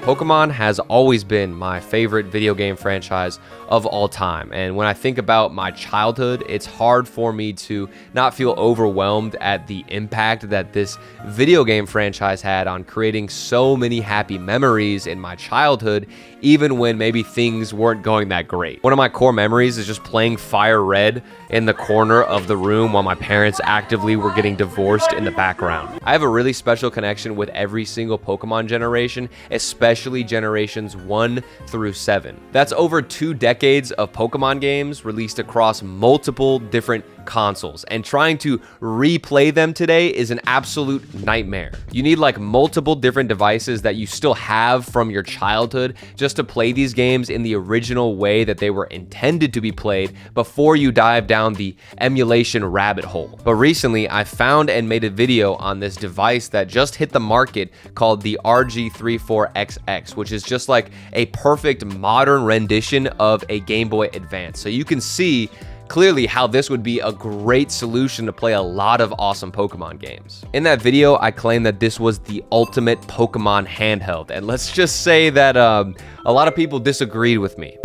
Pokemon has always been my favorite video game franchise of all time, and when I think about my childhood, it's hard for me to not feel overwhelmed at the impact that this video game franchise had on creating so many happy memories in my childhood, even when maybe things weren't going that great. One of my core memories is just playing Fire Red in the corner of the room while my parents actively were getting divorced in the background. I have a really special connection with every single Pokemon generation, especially generations 1 through 7. That's over 2 decades of Pokemon games released across multiple different consoles, and trying to replay them today is an absolute nightmare. You need like multiple different devices that you still have from your childhood just to play these games in the original way that they were intended to be played before you dive down the emulation rabbit hole. But recently I found and made a video on this device that just hit the market called the RG34XX, which is just like a perfect modern rendition of a Game Boy Advance. So you can see clearly how this would be a great solution to play a lot of awesome Pokemon games. In that video, I claimed that this was the ultimate Pokemon handheld, and let's just say that a lot of people disagreed with me.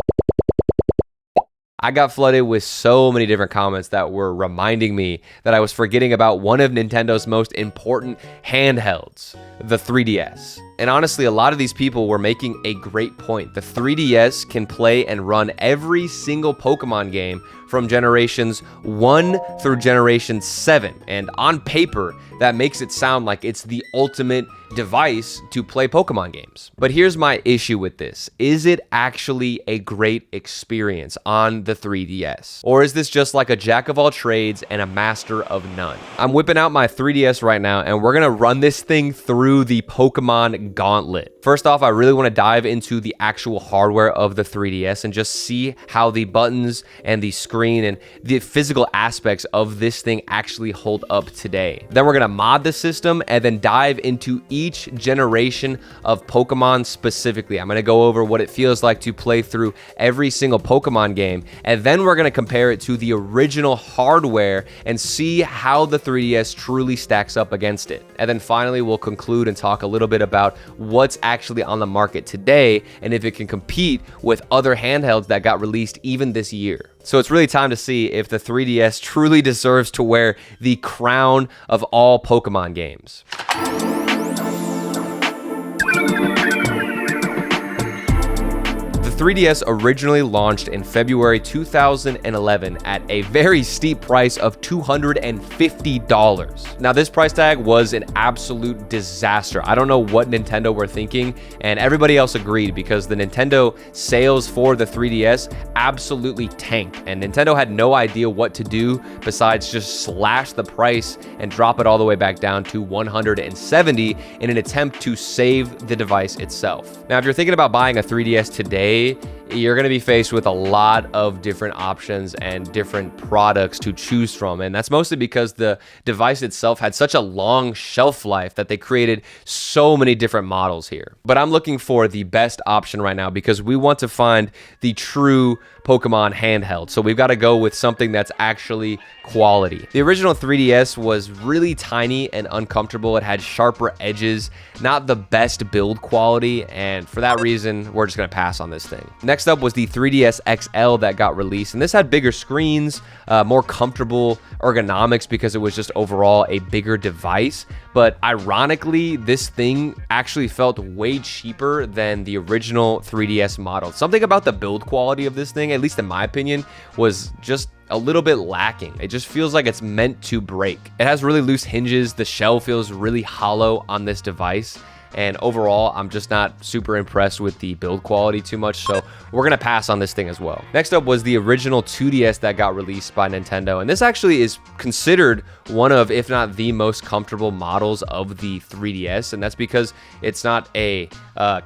I got flooded with so many different comments that were reminding me that I was forgetting about one of Nintendo's most important handhelds, the 3DS. And honestly, a lot of these people were making a great point. The 3DS can play and run every single Pokemon game from generations 1 through generation 7. And on paper, that makes it sound like it's the ultimate device to play Pokemon games. But here's my issue with this. Is it actually a great experience on the 3DS? Or is this just like a jack of all trades and a master of none? I'm whipping out my 3DS right now, and we're gonna run this thing through the Pokemon Gauntlet. First off, I really want to dive into the actual hardware of the 3DS and just see how the buttons and the screen and the physical aspects of this thing actually hold up today. Then we're gonna mod the system and then dive into each generation of Pokemon specifically. I'm gonna go over what it feels like to play through every single Pokemon game, and then we're gonna compare it to the original hardware and see how the 3DS truly stacks up against it. And then finally, we'll conclude and talk a little bit about what's actually on the market today and if it can compete with other handhelds that got released even this year. So it's really time to see if the 3DS truly deserves to wear the crown of all Pokemon games. The 3DS originally launched in February 2011 at a very steep price of $250. Now, this price tag was an absolute disaster. I don't know what Nintendo were thinking, and everybody else agreed because the Nintendo sales for the 3DS absolutely tanked, and Nintendo had no idea what to do besides just slash the price and drop it all the way back down to $170 in an attempt to save the device itself. Now, if you're thinking about buying a 3DS today, you're going to be faced with a lot of different options and different products to choose from. And that's mostly because the device itself had such a long shelf life that they created so many different models here. But I'm looking for the best option right now because we want to find the true Pokemon handheld. So we've got to go with something that's actually quality. The original 3DS was really tiny and uncomfortable. It had sharper edges, not the best build quality, and for that reason, we're just going to pass on this thing. Next up was the 3DS XL that got released, and this had bigger screens, more comfortable ergonomics because it was just overall a bigger device. But ironically, this thing actually felt way cheaper than the original 3DS model. Something about the build quality of this thing, at least in my opinion, was just a little bit lacking. It just feels like it's meant to break. It has really loose hinges. The shell feels really hollow on this device. And overall, I'm just not super impressed with the build quality too much, so we're gonna pass on this thing as well. Next up was the original 2DS that got released by Nintendo, and this actually is considered one of, if not the most comfortable models of the 3DS, and that's because it's not a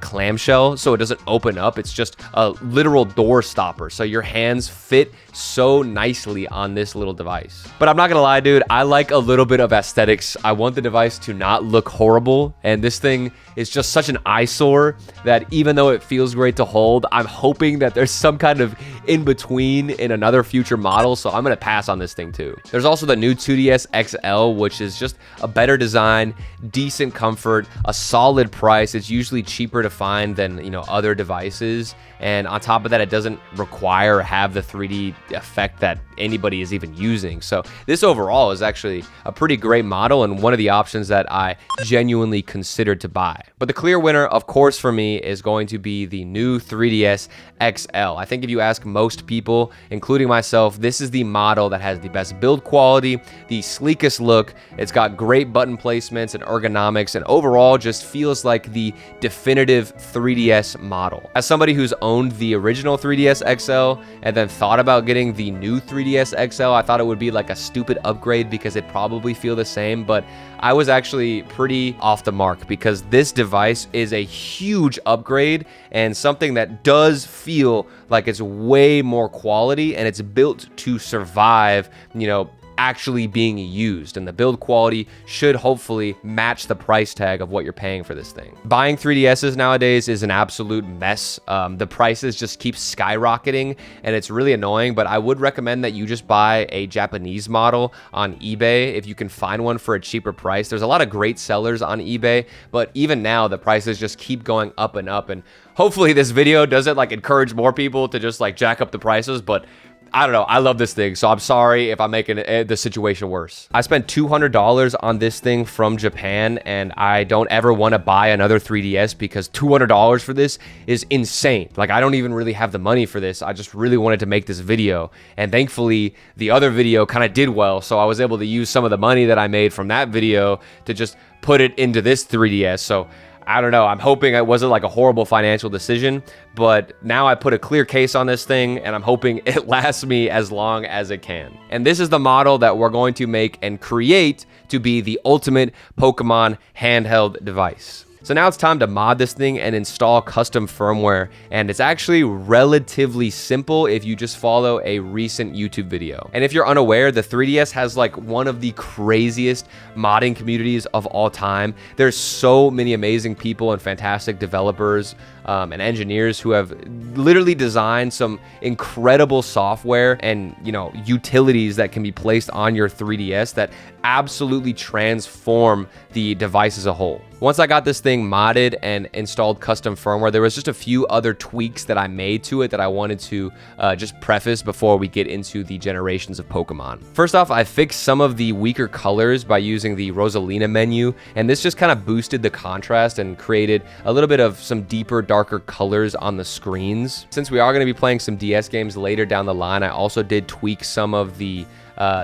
clamshell, so it doesn't open up. It's just a literal door stopper, so your hands fit so nicely on this little device. But I'm not gonna lie, dude, I like a little bit of aesthetics. I want the device to not look horrible, and this thing is just such an eyesore that even though it feels great to hold, I'm hoping that there's some kind of in between in another future model, so I'm gonna pass on this thing too. There's also the new 2DS XL, which is just a better design, decent comfort, a solid price. It's usually cheaper to find than, you know, other devices, and on top of that, it doesn't require or have the 3D effect that anybody is even using. So this overall is actually a pretty great model and one of the options that I genuinely considered to buy. But the clear winner, of course, for me is going to be the new 3DS XL. I think if you ask most people, including myself, this is the model that has the best build quality, the sleekest look. It's got great button placements and ergonomics, and overall just feels like the definitive 3DS model. As somebody who's owned the original 3DS XL and then thought about getting the new 3DS XL, I thought it would be like a stupid upgrade because it'd probably feel the same, but I was actually pretty off the mark because this device is a huge upgrade and something that does feel like it's way more quality, and it's built to survive, you know, actually being used, and the build quality should hopefully match the price tag of what you're paying for this thing. Buying 3DSs nowadays is an absolute mess. The prices just keep skyrocketing and it's really annoying, but I would recommend that you just buy a Japanese model on eBay if you can find one for a cheaper price. There's a lot of great sellers on eBay, but even now the prices just keep going up and up, and hopefully this video doesn't like encourage more people to just like jack up the prices, but I don't know. I love this thing, so I'm sorry if I'm making the situation worse. I spent $200 on this thing from Japan, and I don't ever want to buy another 3DS because $200 for this is insane. Like, I don't even really have the money for this. I just really wanted to make this video, and thankfully, the other video kind of did well, so I was able to use some of the money that I made from that video to just put it into this 3DS. So I don't know. I'm hoping it wasn't like a horrible financial decision, but now I put a clear case on this thing and I'm hoping it lasts me as long as it can. And this is the model that we're going to make and create to be the ultimate Pokemon handheld device. So now it's time to mod this thing and install custom firmware, and it's actually relatively simple if you just follow a recent YouTube video. And if you're unaware, the 3DS has like one of the craziest modding communities of all time. There's so many amazing people and fantastic developers and engineers who have literally designed some incredible software and, you know, utilities that can be placed on your 3DS that absolutely transform the device as a whole. Once I got this thing modded and installed custom firmware, there was just a few other tweaks that I made to it that I wanted to just preface before we get into the generations of Pokemon. First off, I fixed some of the weaker colors by using the Rosalina menu, and this just kind of boosted the contrast and created a little bit of some deeper, darker colors on the screens. Since we are going to be playing some DS games later down the line, I also did tweak some of the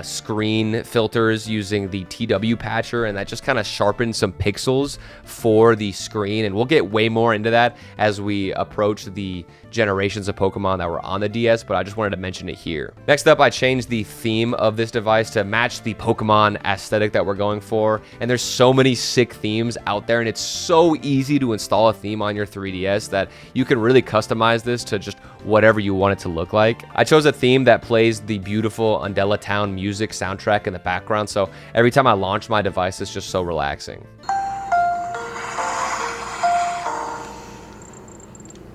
screen filters using the TW patcher, and that just kind of sharpened some pixels for the screen, and we'll get way more into that as we approach the generations of Pokemon that were on the DS, but I just wanted to mention it here. Next up, I changed the theme of this device to match the Pokemon aesthetic that we're going for, and there's so many sick themes out there, and it's so easy to install a theme on your 3DS that you can really customize this to just whatever you want it to look like. I chose a theme that plays the beautiful Undella Town music soundtrack in the background, so every time I launch my device, it's just so relaxing.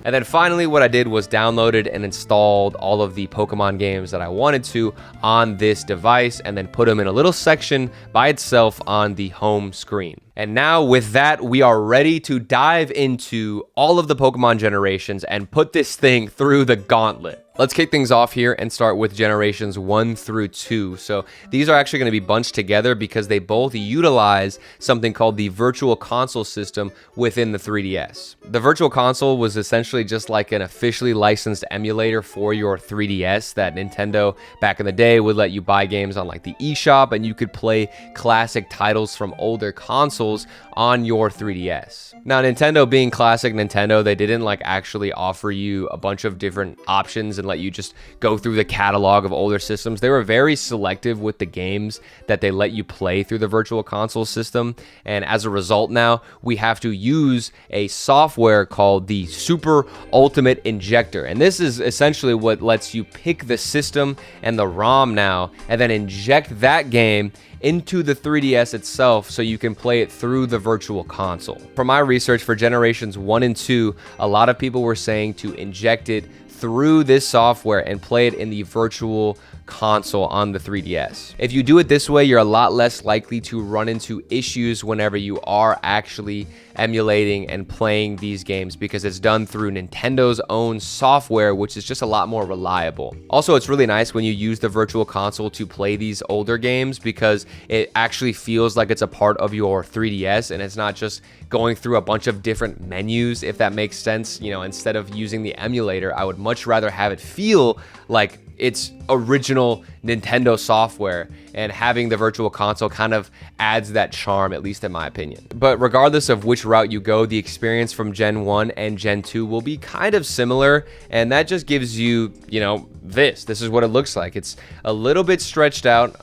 And then finally, what I did was downloaded and installed all of the Pokemon games that I wanted to on this device, and then put them in a little section by itself on the home screen. And now with that, we are ready to dive into all of the Pokemon generations and put this thing through the gauntlet. Let's kick things off here and start with generations 1 through 2. So these are actually going to be bunched together because they both utilize something called the Virtual Console system within the 3DS. The Virtual Console was essentially just like an officially licensed emulator for your 3DS that Nintendo back in the day would let you buy games on like the eShop, and you could play classic titles from older consoles on your 3DS. Now, Nintendo being classic Nintendo, they didn't like actually offer you a bunch of different options and let you just go through the catalog of older systems. They were very selective with the games that they let you play through the Virtual Console system, and as a result now, we have to use a software called the Super Ultimate Injector, and this is essentially what lets you pick the system and the ROM now, and then inject that game into the 3DS itself so you can play it through the Virtual Console. From my research for generations 1 and 2, a lot of people were saying to inject it through this software and play it in the Virtual Console on the 3DS. If you do it this way, you're a lot less likely to run into issues whenever you are actually emulating and playing these games, because it's done through Nintendo's own software, which is just a lot more reliable. Also, it's really nice when you use the Virtual Console to play these older games, because it actually feels like it's a part of your 3DS and it's not just going through a bunch of different menus, if that makes sense. You know, instead of using the emulator, I would much rather have it feel like it's original Nintendo software, and having the Virtual Console kind of adds that charm, at least in my opinion. But regardless of which route you go, the experience from Gen 1 and Gen 2 will be kind of similar, and that just gives you, you know, this is what it looks like. It's a little bit stretched out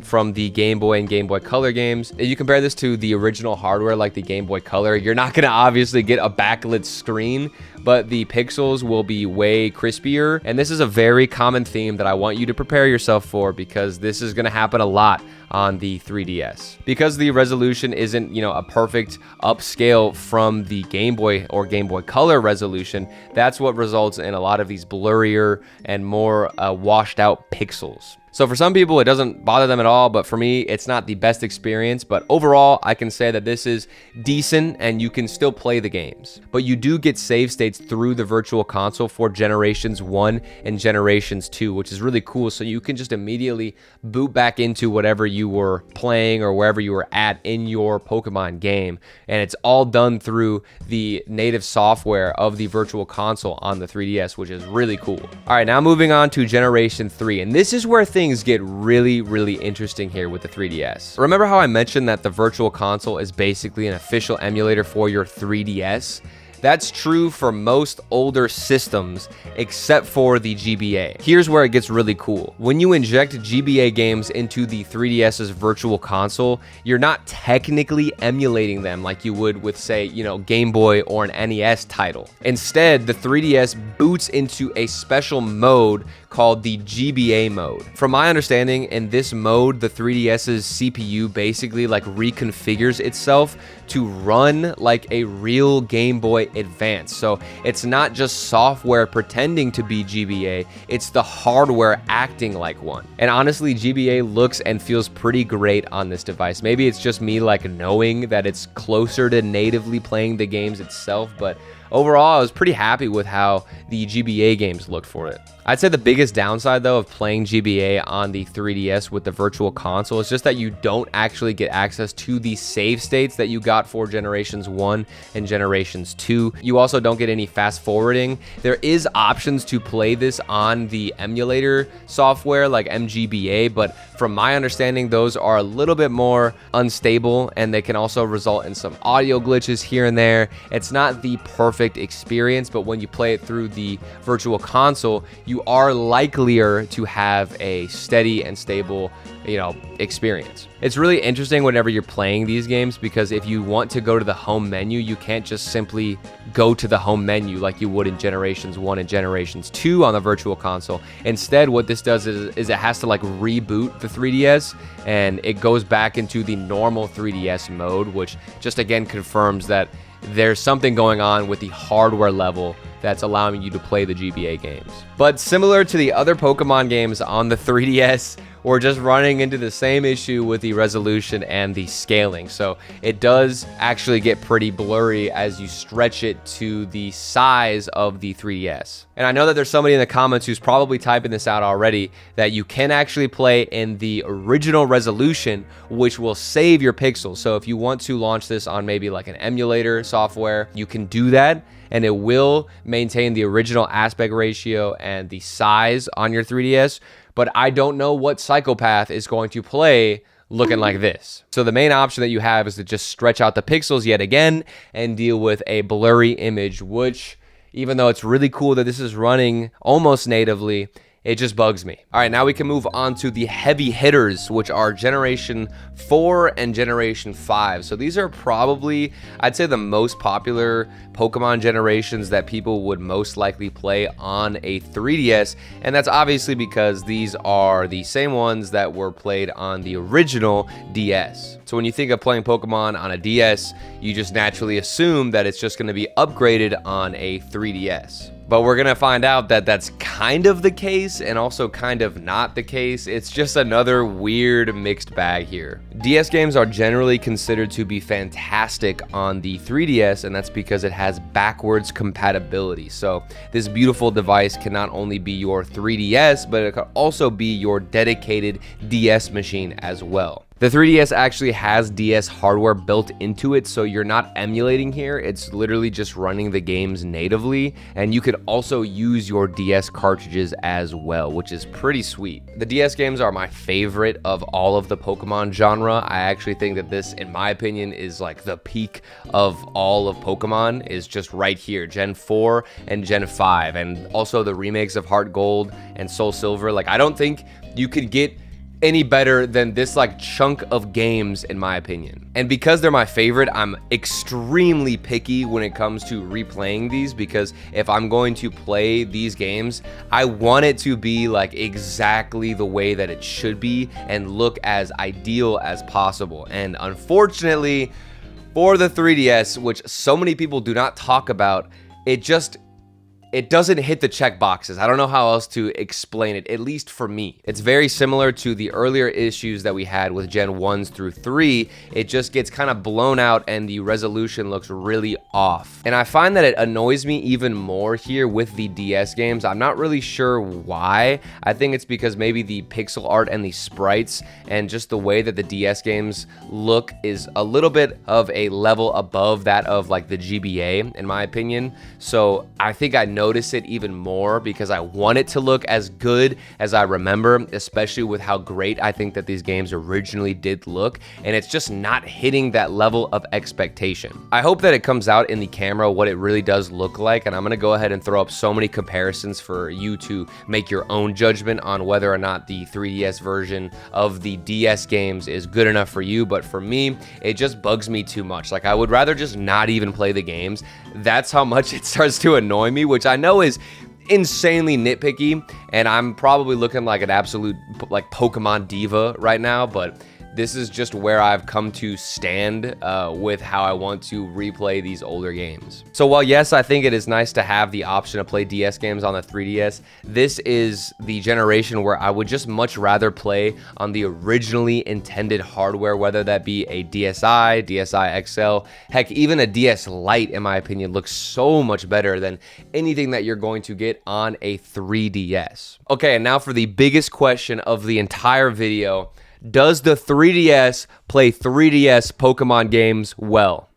from the Game Boy and Game Boy Color games. If you compare this to the original hardware like the Game Boy Color, you're not gonna obviously get a backlit screen, but the pixels will be way crispier, and this is a very common theme that I want you to prepare yourself for, because this is gonna happen a lot on the 3DS. Because the resolution isn't, you know, a perfect upscale from the Game Boy or Game Boy Color resolution, that's what results in a lot of these blurrier and more washed out pixels. So for some people, it doesn't bother them at all, but for me, it's not the best experience. But overall, I can say that this is decent and you can still play the games. But you do get save states through the Virtual Console for Generations 1 and Generations 2, which is really cool. So you can just immediately boot back into whatever you were playing or wherever you were at in your Pokemon game. And it's all done through the native software of the Virtual Console on the 3DS, which is really cool. All right, now moving on to Generation 3. And this is where things get really interesting here with the 3DS. Remember how I mentioned that the Virtual Console is basically an official emulator for your 3DS? That's true for most older systems except for the GBA. Here's where it gets really cool. When you inject GBA games into the 3DS's Virtual Console, you're not technically emulating them like you would with, say, you know, Game Boy or an NES title. Instead, the 3DS boots into a special mode called the GBA mode. From my understanding, in this mode, the 3DS's CPU basically like reconfigures itself to run like a real Game Boy Advance. So it's not just software pretending to be GBA, it's the hardware acting like one. And honestly, GBA looks and feels pretty great on this device. Maybe it's just me like knowing that it's closer to natively playing the games itself, but overall, I was pretty happy with how the GBA games looked for it. I'd say the biggest downside, though, of playing GBA on the 3DS with the Virtual Console is just that you don't actually get access to the save states that you got for Generations 1 and Generations 2. You also don't get any fast forwarding. There is options to play this on the emulator software like MGBA, but from my understanding, those are a little bit more unstable, and they can also result in some audio glitches here and there. It's not the perfect experience, but when you play it through the Virtual Console, you are likelier to have a steady and stable, you know, experience. It's really interesting whenever you're playing these games, because if you want to go to the home menu, you can't just simply go to the home menu like you would in Generations 1 and Generations 2 on the Virtual Console. Instead, what this does is it has to like reboot the 3DS, and it goes back into the normal 3DS mode, which just again confirms that there's something going on with the hardware level that's allowing you to play the GBA games. But similar to the other Pokemon games on the 3DS, we're just running into the same issue with the resolution and the scaling. So it does actually get pretty blurry as you stretch it to the size of the 3DS. And I know that there's somebody in the comments who's probably typing this out already, that you can actually play in the original resolution, which will save your pixels. So if you want to launch this on maybe like an emulator software, you can do that, and it will maintain the original aspect ratio and the size on your 3DS. But I don't know what psychopath is going to play looking like this. So the main option that you have is to just stretch out the pixels yet again and deal with a blurry image, which, Even though it's really cool that this is running almost natively, it just bugs me. All right, now we can move on to the heavy hitters, which are Generation 4 and Generation 5. So these are probably, I'd say, the most popular Pokemon generations that people would most likely play on a 3DS. And that's obviously because these are the same ones that were played on the original DS. So when you think of playing Pokemon on a DS, you just naturally assume that it's just going to be upgraded on a 3DS. But we're going to find out that that's kind of the case and also kind of not the case. It's just another weird mixed bag here. DS games are generally considered to be fantastic on the 3DS, and that's because it has backwards compatibility. So this beautiful device can not only be your 3DS, but it could also be your dedicated DS machine as well. The 3DS actually has DS hardware built into it, so you're not emulating here. It's literally just running the games natively, and you could also use your DS cartridges as well, which is pretty sweet. The DS games are my favorite of all of the Pokemon genre. I actually think that this, in my opinion, is like the peak of all of Pokemon, is just right here, Gen 4 and Gen 5, and also the remakes of Heart Gold and Soul Silver. Like, I don't think you could get any better than this like chunk of games, in my opinion. And because they're my favorite, I'm extremely picky when it comes to replaying these, because if I'm going to play these games, I want it to be like exactly the way that it should be and look as ideal as possible. And unfortunately for the 3DS, which so many people do not talk about, it doesn't hit the check boxes. I don't know how else to explain it, at least for me. It's very similar to the earlier issues that we had with Gen 1s through 3. It just gets kind of blown out and the resolution looks really off. And I find that it annoys me even more here with the DS games. I'm not really sure why. I think it's because maybe the pixel art and the sprites and just the way that the DS games look is a little bit of a level above that of like the GBA, in my opinion. So I think I notice it even more because I want it to look as good as I remember, especially with how great I think that these games originally did look, and it's just not hitting that level of expectation. I hope that it comes out in the camera what it really does look like, and I'm gonna go ahead and throw up so many comparisons for you to make your own judgment on whether or not the 3DS version of the DS games is good enough for you. But for me, it just bugs me too much. Like, I would rather just not even play the games. That's how much it starts to annoy me, which I know is insanely nitpicky, and I'm probably looking like an absolute like Pokemon diva right now, but this is just where I've come to stand with how I want to replay these older games. So while yes, I think it is nice to have the option to play DS games on the 3DS, this is the generation where I would just much rather play on the originally intended hardware, whether that be a DSi, DSi XL, heck, even a DS Lite, in my opinion, looks so much better than anything that you're going to get on a 3DS. Okay, and now for the biggest question of the entire video. Does the 3DS play 3DS Pokemon games well?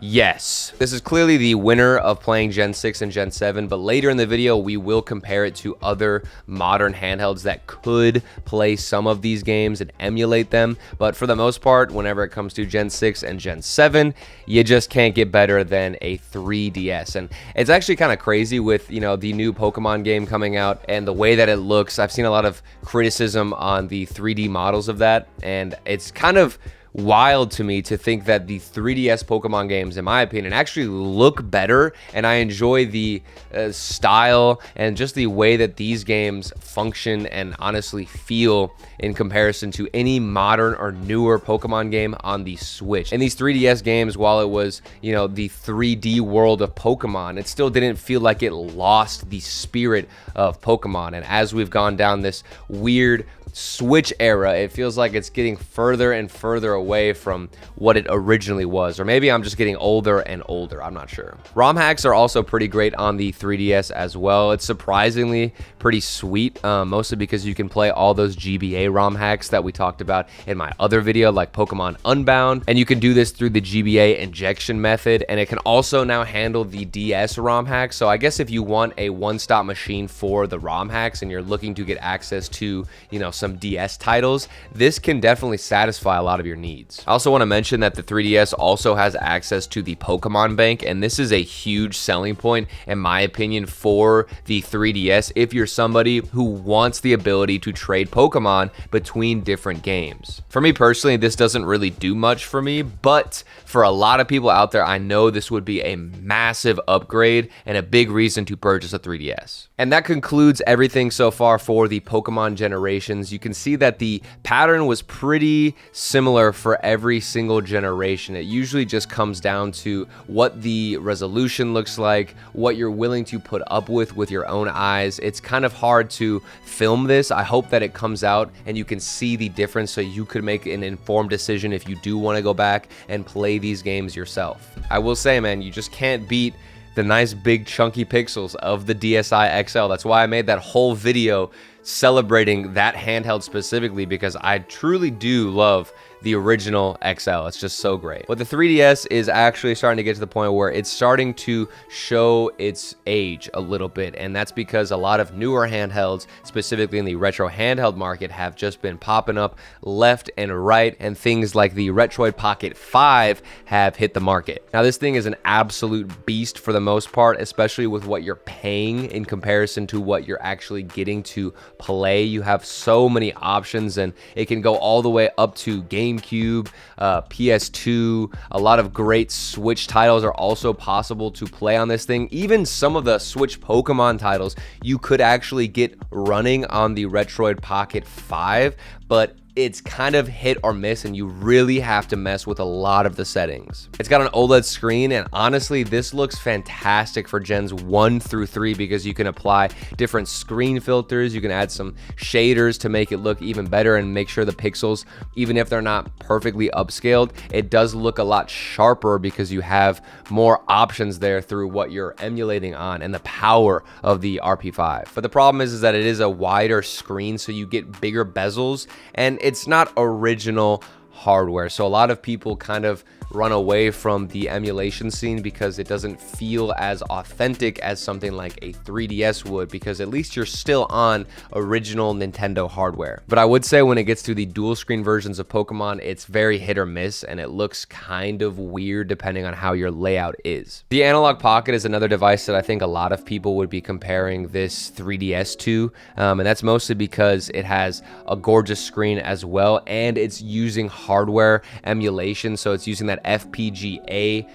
Yes. This is clearly the winner of playing Gen 6 and Gen 7, but later in the video, we will compare it to other modern handhelds that could play some of these games and emulate them. But for the most part, whenever it comes to Gen 6 and Gen 7, you just can't get better than a 3DS. And it's actually kind of crazy with, you know, the new Pokemon game coming out and the way that it looks. I've seen a lot of criticism on the 3D models of that, and it's kind of wild to me to think that the 3DS Pokemon games, in my opinion, actually look better, and I enjoy the style and just the way that these games function and honestly feel in comparison to any modern or newer Pokemon game on the Switch. And these 3DS games, while it was, you know, the 3D world of Pokemon, it still didn't feel like it lost the spirit of Pokemon. And as we've gone down this weird Switch era, it feels like it's getting further and further away from what it originally was. Or maybe I'm just getting older and older, I'm not sure. Romhacks are also pretty great on the 3DS as well. It's surprisingly pretty sweet, mostly because you can play all those GBA ROM hacks that we talked about in my other video, like Pokemon Unbound, and you can do this through the GBA injection method, and it can also now handle the DS ROM hacks. So I guess if you want a one-stop machine for the ROM hacks and you're looking to get access to, you know, some DS titles, this can definitely satisfy a lot of your needs. needs. I also want to mention that the 3DS also has access to the Pokemon Bank, and this is a huge selling point, in my opinion, for the 3DS if you're somebody who wants the ability to trade Pokemon between different games. For me personally, this doesn't really do much for me, but for a lot of people out there, I know this would be a massive upgrade and a big reason to purchase a 3DS. And that concludes everything so far for the Pokemon generations. You can see that the pattern was pretty similar for every single generation. It usually just comes down to what the resolution looks like, what you're willing to put up with your own eyes. It's kind of hard to film this. I hope that it comes out and you can see the difference so you could make an informed decision if you do want to go back and play these games yourself. I will say, man, you just can't beat the nice big chunky pixels of the DSi XL. That's why I made that whole video celebrating that handheld specifically, because I truly do love the original XL. It's just so great. But the 3DS is actually starting to get to the point where it's starting to show its age a little bit, and that's because a lot of newer handhelds, specifically in the retro handheld market, have just been popping up left and right, and things like the Retroid Pocket 5 have hit the market. Now, this thing is an absolute beast for the most part, especially with what you're paying in comparison to what you're actually getting to play. You have so many options, and it can go all the way up to GameCube, PS2. A lot of great Switch titles are also possible to play on this thing. Even some of the Switch Pokemon titles you could actually get running on the Retroid Pocket 5, but it's kind of hit or miss, and you really have to mess with a lot of the settings. It's got an OLED screen, and honestly, this looks fantastic for gens 1 through 3 because you can apply different screen filters. You can add some shaders to make it look even better and make sure the pixels, even if they're not perfectly upscaled, it does look a lot sharper because you have more options there through what you're emulating on and the power of the RP5. But the problem is that it is a wider screen, so you get bigger bezels, and it's not original hardware. So a lot of people kind of run away from the emulation scene because it doesn't feel as authentic as something like a 3DS would, because at least you're still on original Nintendo hardware. But I would say when it gets to the dual screen versions of Pokemon, it's very hit or miss, and it looks kind of weird depending on how your layout is. The Analogue Pocket is another device that I think a lot of people would be comparing this 3DS to, and that's mostly because it has a gorgeous screen as well, and it's using hardware emulation, so it's using that FPGA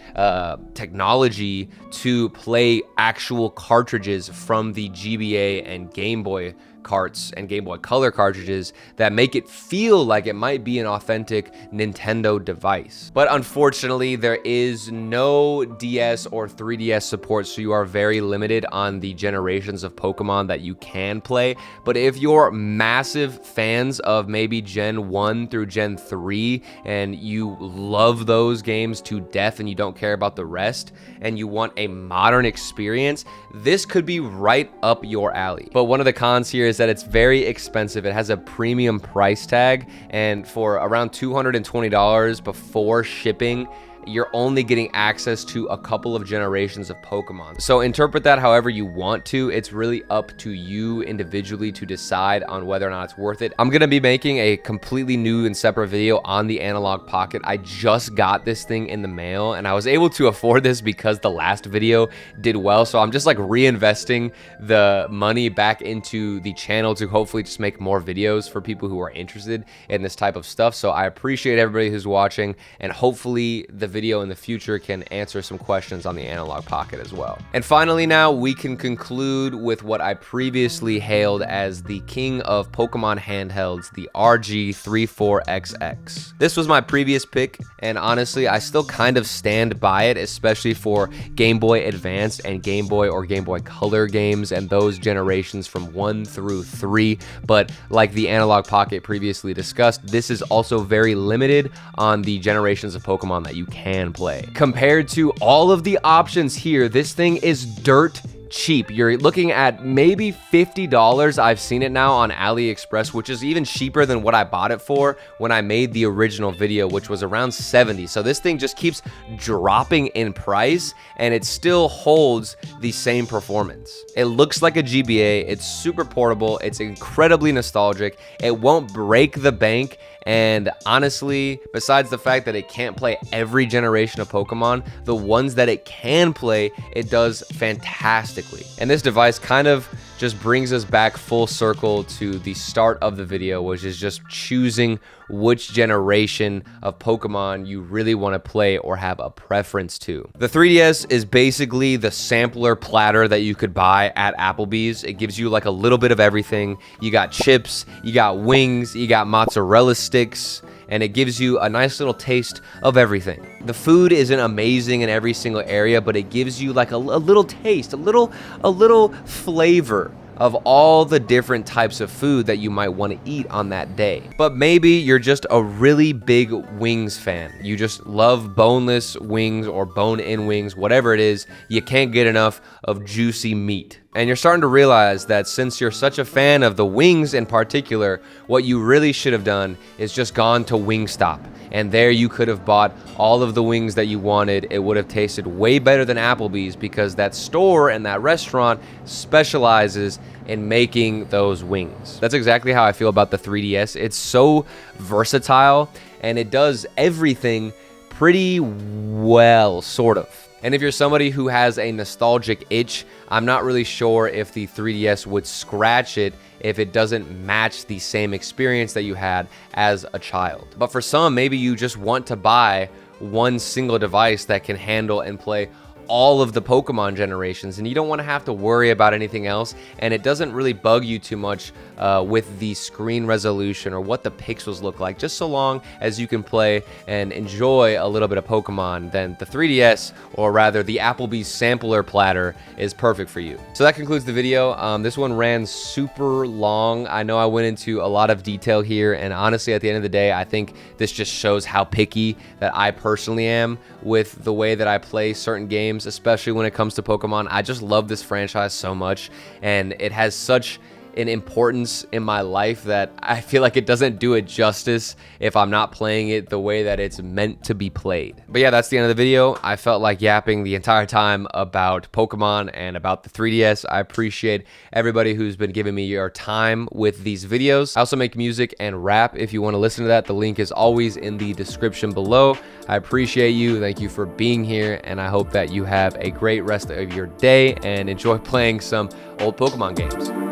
technology to play actual cartridges from the GBA and Game Boy carts and Game Boy Color cartridges that make it feel like it might be an authentic Nintendo device. But unfortunately, there is no DS or 3DS support, so you are very limited on the generations of Pokemon that you can play. But if you're massive fans of maybe Gen 1 through Gen 3 and you love those games to death and you don't care about the rest and you want a modern experience, this could be right up your alley. But one of the cons here is that it's very expensive. It has a premium price tag, and for around $220 before shipping, you're only getting access to a couple of generations of Pokemon. So interpret that however you want to. It's really up to you individually to decide on whether or not it's worth it. I'm gonna be making a completely new and separate video on the Analogue Pocket. I just got this thing in the mail, and I was able to afford this because the last video did well. So I'm just like reinvesting the money back into the channel to hopefully just make more videos for people who are interested in this type of stuff. So I appreciate everybody who's watching, and hopefully the video in the future can answer some questions on the Analogue Pocket as well. And finally, now we can conclude with what I previously hailed as the king of Pokemon handhelds, the RG34XX. This was my previous pick, and honestly, I still kind of stand by it, especially for Game Boy Advance and Game Boy or Game Boy Color games and those generations from 1 through 3. But like the Analogue Pocket previously discussed, this is also very limited on the generations of Pokemon that you can play. Compared to all of the options here, this thing is dirt cheap. You're looking at maybe $50. I've seen it now on AliExpress, which is even cheaper than what I bought it for when I made the original video, which was around 70. So this thing just keeps dropping in price and it still holds the same performance. It looks like a GBA. It's super portable. It's incredibly nostalgic. It won't break the bank. And honestly, besides the fact that it can't play every generation of Pokemon, the ones that it can play, it does fantastically. And this device kind of just brings us back full circle to the start of the video, which is just choosing which generation of Pokemon you really want to play or have a preference to. The 3DS is basically the sampler platter that you could buy at Applebees. It gives you like a little bit of everything. You got chips, you got wings, you got mozzarella sticks, and it gives you a nice little taste of everything. The food isn't amazing in every single area, but it gives you like a little taste, a little flavor of all the different types of food that you might want to eat on that day. But maybe you're just a really big wings fan. You just love boneless wings or bone-in wings, whatever it is. You can't get enough of juicy meat. And you're starting to realize that since you're such a fan of the wings in particular, what you really should have done is just gone to Wingstop. And there you could have bought all of the wings that you wanted. It would have tasted way better than Applebee's because that store and that restaurant specializes in making those wings. That's exactly how I feel about the 3DS. It's so versatile and it does everything pretty well, sort of. And if you're somebody who has a nostalgic itch, I'm not really sure if the 3DS would scratch it if it doesn't match the same experience that you had as a child. But for some, maybe you just want to buy one single device that can handle and play all of the Pokemon generations, and you don't want to have to worry about anything else, and it doesn't really bug you too much with the screen resolution or what the pixels look like. Just so long as you can play and enjoy a little bit of Pokemon, then the 3DS, or rather the Applebee's sampler platter, is perfect for you. So that concludes the video. This one ran super long. I know I went into a lot of detail here, and honestly, at the end of the day, I think this just shows how picky that I personally am with the way that I play certain games, especially when it comes to Pokemon. I just love this franchise so much, and it has such an importance in my life that I feel like it doesn't do it justice if I'm not playing it the way that it's meant to be played. But yeah, that's the end of the video. I felt like yapping the entire time about Pokemon and about the 3DS. I appreciate everybody who's been giving me your time with these videos. I also make music and rap. If you want to listen to that, the link is always in the description below. I appreciate you. Thank you for being here, and I hope that you have a great rest of your day and enjoy playing some old Pokemon games.